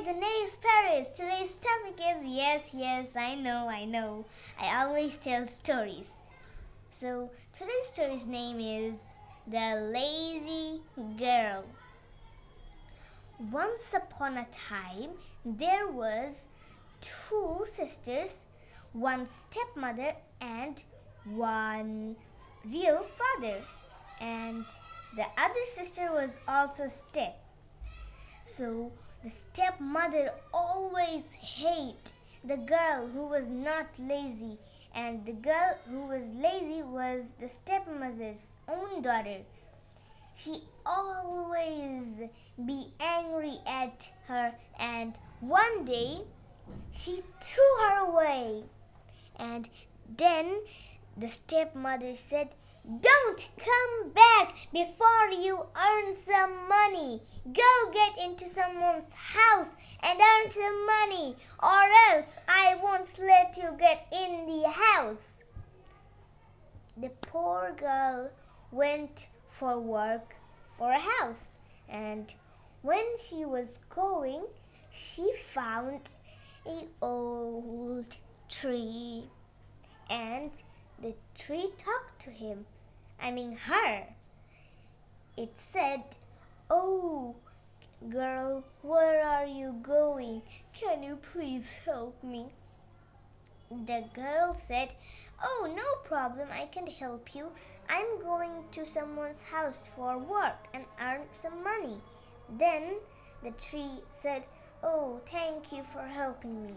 the name is Paris. Today's topic is yes, I know. I always tell stories. So today's story's name is The Lazy Girl. Once upon a time, there was two sisters, one stepmother and one real father. And the other sister was also step. So the stepmother always hated the girl who was not lazy, and the girl who was lazy was the stepmother's own daughter. She always be angry at her, and one day she threw her away. And then the stepmother said, "Don't come back before you earn some money. Go get into someone's house and earn some money, or else I won't let you get in the house." The poor girl went for work for a house, and when she was going, she found an old tree, and the tree talked to her. It said, "Oh, girl, where are you going? Can you please help me?" The girl said, "Oh, no problem, I can help you. I'm going to someone's house for work and earn some money." Then the tree said, "Oh, thank you for helping me."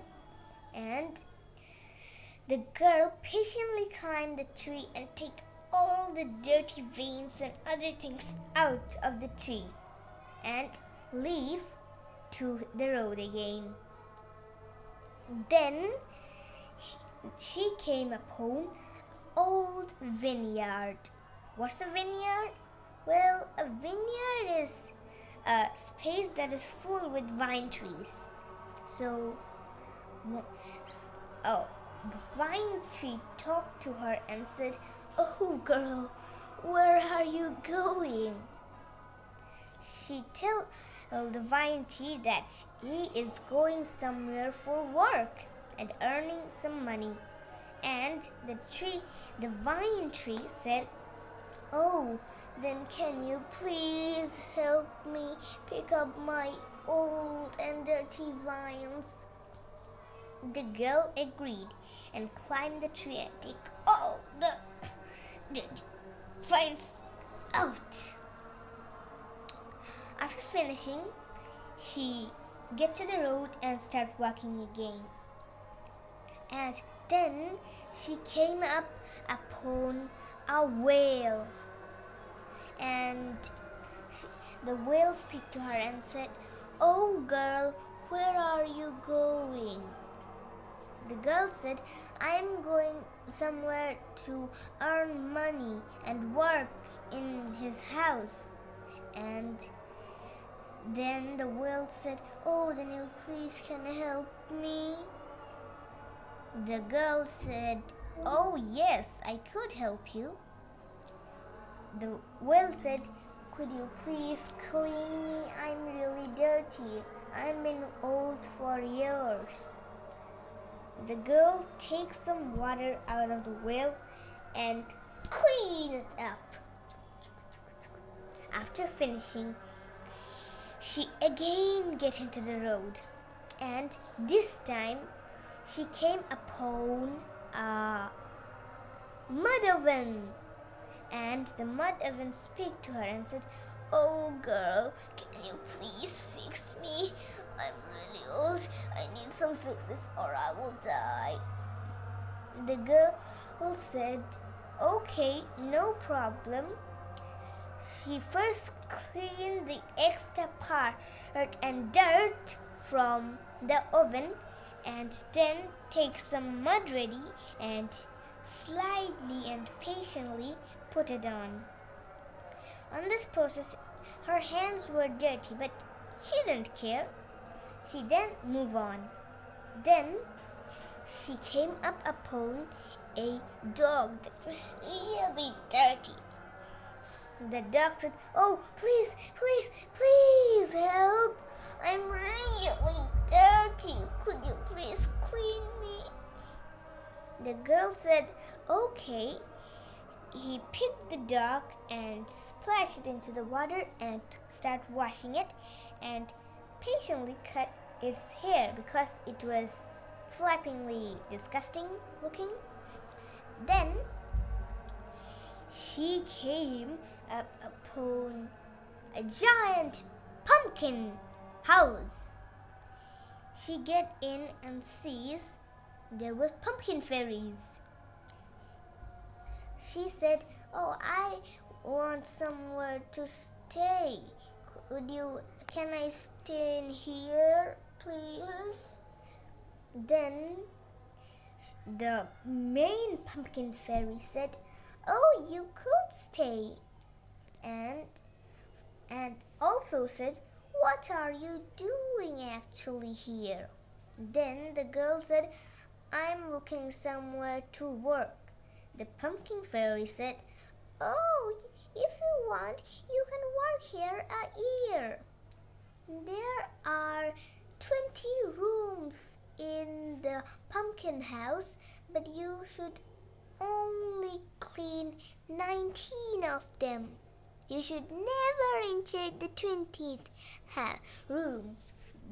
And the girl patiently climbed the tree and took all the dirty veins and other things out of the tree and leave to the road again. Then she came upon old vineyard. What's a vineyard? Well, a vineyard is a space that is full with vine trees. So, the vine tree talked to her and said, "Oh, girl, where are you going?" She told the vine tree that he is going somewhere for work and earning some money. And the vine tree said, "Oh, then can you please help me pick up my old and dirty vines?" The girl agreed and climbed the tree and took all the vines out. After finishing, she get to the road and start walking again. And then she came up upon a whale, and the whale spoke to her and said, "Oh, girl, where are you going?" The girl said, "I'm going somewhere to earn money and work in his house." And then the whale said, "Oh, then you please can help me?" The girl said, "Oh, yes, I could help you." The whale said, "Could you please clean me? I'm really dirty. I've been old for years." The girl takes some water out of the whale and clean it up. After finishing, she again get into the road, and this time she came upon a mud oven, and the mud oven spoke to her and said, "Oh, girl, can you please fix me? I'm really old. I need some fixes or I will die." The girl said, "Okay, no problem." She first cleaned the extra part and dirt from the oven, and then take some mud ready and slightly and patiently put it on. On this process, her hands were dirty, but she didn't care. She then moved on. Then she came up upon a dog that was really dirty. The dog said, "Oh, please help. I'm really The girl said, okay. He picked the dog and splashed it into the water and started washing it and patiently cut its hair because it was flappingly disgusting looking. Then she came up upon a giant pumpkin house. She get in and sees there were pumpkin fairies. She said, "Oh, I want somewhere to stay. Can I stay in here, please?" Then the main pumpkin fairy said, "Oh, you could stay." And also said, "What are you doing actually here?" Then the girl said, "I'm looking somewhere to work." The pumpkin fairy said, "Oh, if you want, you can work here a year. There are 20 rooms in the pumpkin house, but you should only clean 19 of them. You should never enter the 20th room."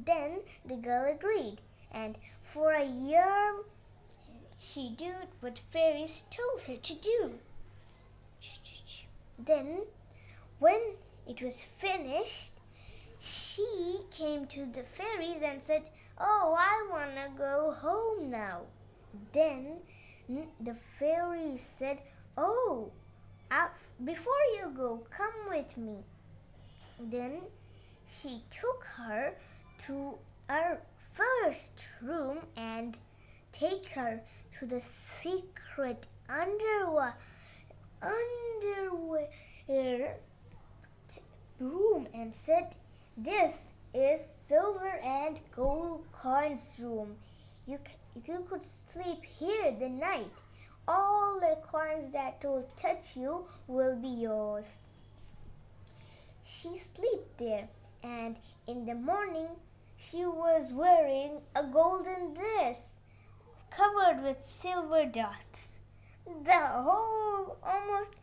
Then the girl agreed, and for a year she did what fairies told her to do. Then, when it was finished, she came to the fairies and said, "Oh, I want to go home now." Then the fairies said, "Oh, before you go, come with me." Then she took her to our first room and take her to the secret underwear room and said, "This is silver and gold coins room. You could sleep here the night. All the coins that will touch you will be yours." She slept there, and in the morning she was wearing a golden dress covered with silver dots. The whole almost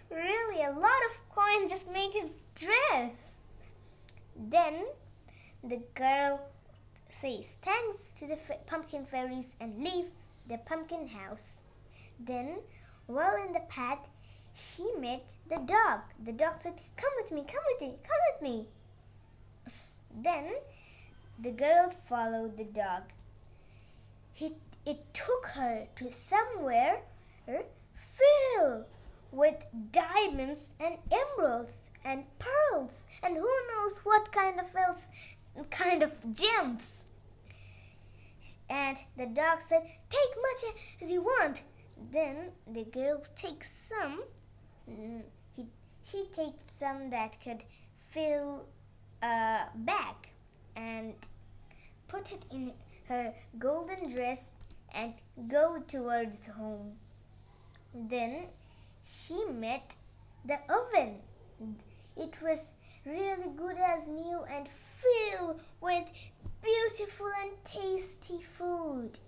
really a lot of coins just make his dress. Then the girl says thanks to the pumpkin fairies and leave the pumpkin house. Then, while in the path, she met the dog. The dog said, "Come with me, come with me, come with me." Then the girl followed the dog. It took her to somewhere filled with diamonds and emeralds and pearls and who knows what kind of gems. And the dog said, "Take much as you want." Then the girl takes some. She takes some that could fill a bag and put it in her golden dress and go towards home. Then she met the oven. It was really good as new and filled with beautiful and tasty food.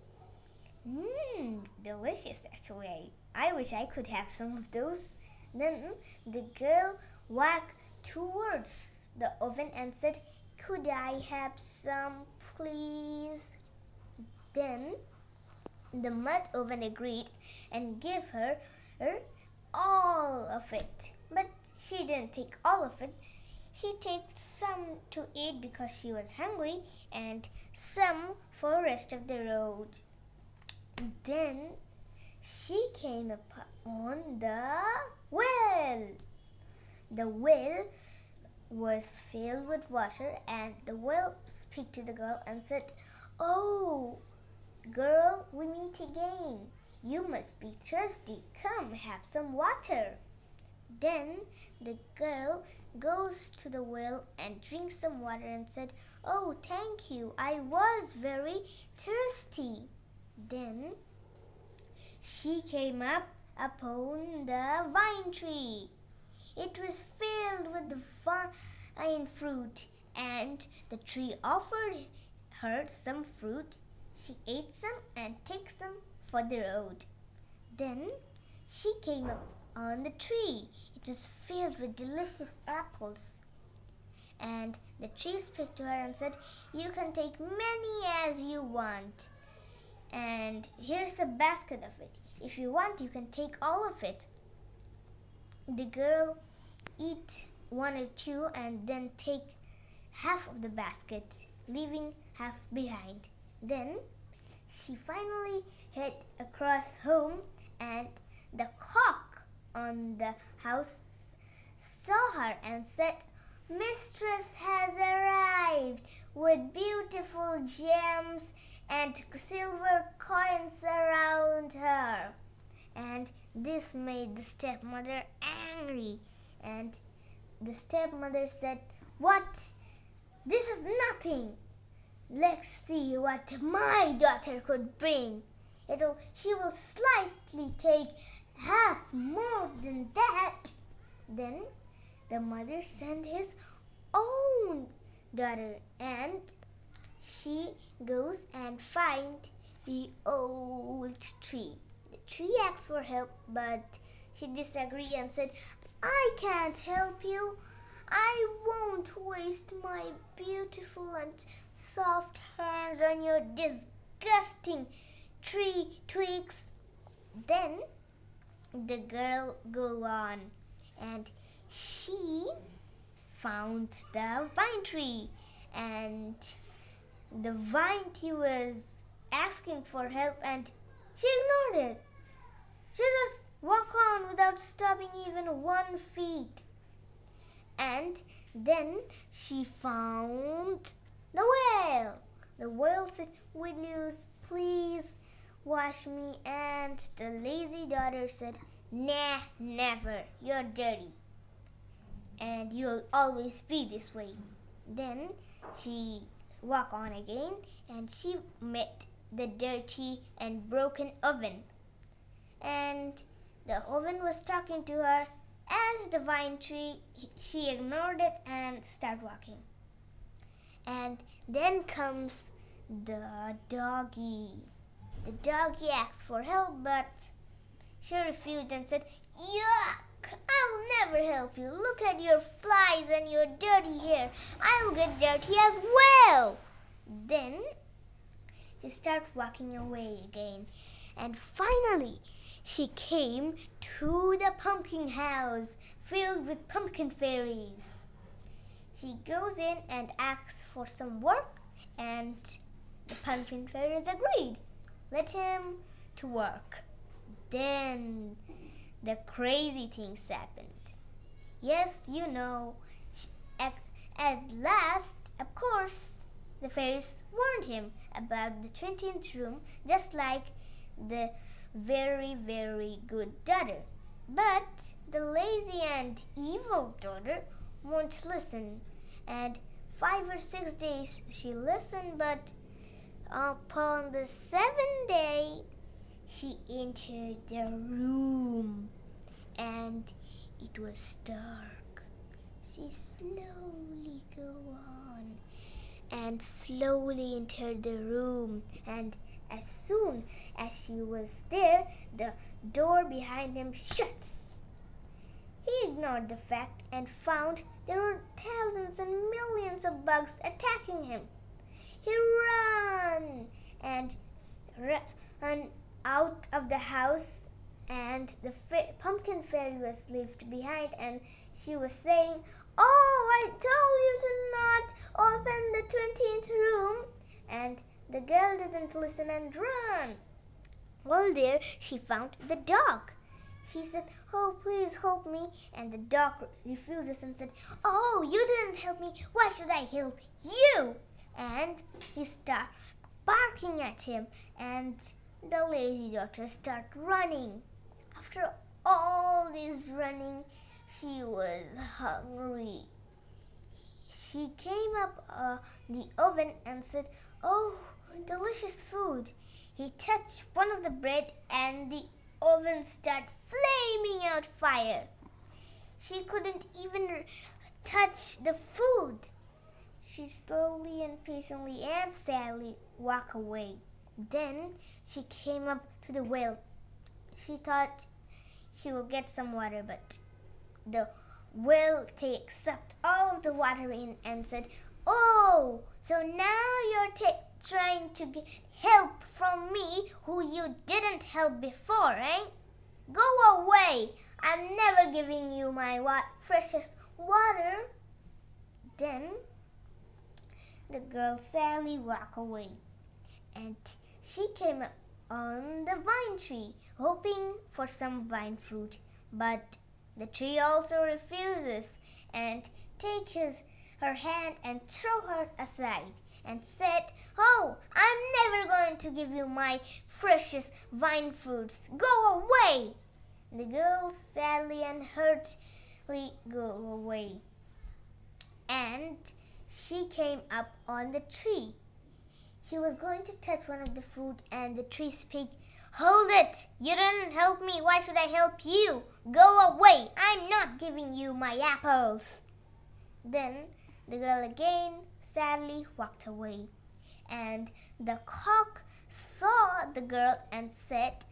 Delicious actually. I wish I could have some of those. Then the girl walked towards the oven and said, "Could I have some, please?" Then the mud oven agreed and gave her all of it. But she didn't take all of it. She took some to eat because she was hungry and some for the rest of the road. Then she came upon the well. The well was filled with water, and the well spoke to the girl and said, "Oh, girl, we meet again. You must be thirsty. Come, have some water." Then the girl goes to the well and drinks some water and said, "Oh, thank you. I was very thirsty." Then she came up upon the vine tree. It was filled with the vine fruit, and the tree offered her some fruit. She ate some and took some for the road. Then she came up on the tree. It was filled with delicious apples. And the tree spoke to her and said, "You can take many as you want. And here's a basket of it. If you want, you can take all of it." The girl eat one or two and then take half of the basket, leaving half behind. Then she finally hid across home, and the cock on the house saw her and said, "Mistress has arrived with beautiful gems and silver coins around her." And this made the stepmother angry. And the stepmother said, "What? This is nothing. Let's see what my daughter could bring. She will slightly take half more than that." Then the mother sent his own daughter, and she goes and finds the old tree. The tree asks for help, but she disagreed and said, "I can't help you. I won't waste my beautiful and soft hands on your disgusting tree twigs." Then the girl go on, and she found the vine tree, and the vine tree was asking for help, and she ignored it. She just walked on without stopping even 1 feet. And then she found the whale. The whale said, "Will you please wash me?" And the lazy daughter said, "Nah, never. You're dirty, and you'll always be this way." Then she walked on again, and she met the dirty and broken oven. And the oven was talking to her as the vine tree. She ignored it and started walking. And then comes the doggy. The doggy asked for help, but she refused and said, "Yuck! I'll never help you. Look at your flies and your dirty hair. I'll get dirty as well." Then she started walking away again, and finally she came to the pumpkin house filled with pumpkin fairies. She goes in and asks for some work, and the pumpkin fairies agreed. Let him to work. Then the crazy things happened. Yes, you know, at last, of course, the fairies warned him about the 20th room, just like the very, very good daughter. But the lazy and evil daughter won't listen. And 5 or 6 days she listened, but upon the 7th day she entered the room, and it was dark. She slowly go on and slowly entered the room, and as soon as she was there, the door behind him shuts. He ignored the fact and found there were thousands and millions of bugs attacking him. He ran and ran out of the house, and the pumpkin fairy was left behind, and she was saying, "Oh, I told you to not open the 20th room." And the girl didn't listen and ran. While there, she found the dog. She said, "Oh, please help me." And the dog refuses and said, "Oh, you didn't help me. Why should I help you?" And he started barking at him, and the lazy daughter started running. After all this running, she was hungry. She came up the oven and said, "Oh, delicious food." He touched one of the bread, and the oven started flaming out fire. She couldn't even touch the food. She slowly and patiently and sadly walked away. Then she came up to the well. She thought she will get some water, but the well sucked all of the water in and said, "Oh, so now you're trying to get help from me who you didn't help before, eh? Go away! I'm never giving you my precious water." Then the girl sadly walked away, and she came on the vine tree, hoping for some vine fruit. But the tree also refuses and takes her hand and throw her aside and said, "Oh, I'm never going to give you my precious vine fruits. Go away!" The girl sadly and hurtedly go away, and she came up on the tree. She was going to touch one of the fruit, and the tree spoke, "Hold it! You didn't help me. Why should I help you? Go away! I'm not giving you my apples." Then the girl again sadly walked away, and the cock saw the girl and said,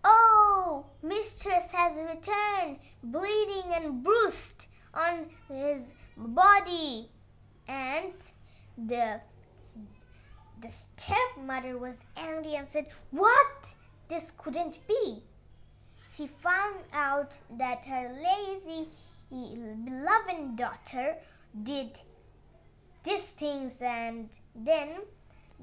"Oh, mistress has returned, bleeding and bruised on his body." And the stepmother was angry and said, "What? This couldn't be." She found out that her lazy, beloved daughter did these things, and then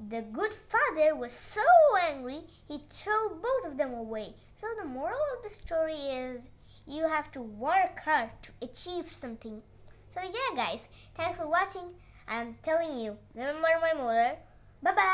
the good father was so angry he threw both of them away. So the moral of the story is you have to work hard to achieve something. So yeah guys, thanks for watching. I'm telling you, remember my mother. Bye bye.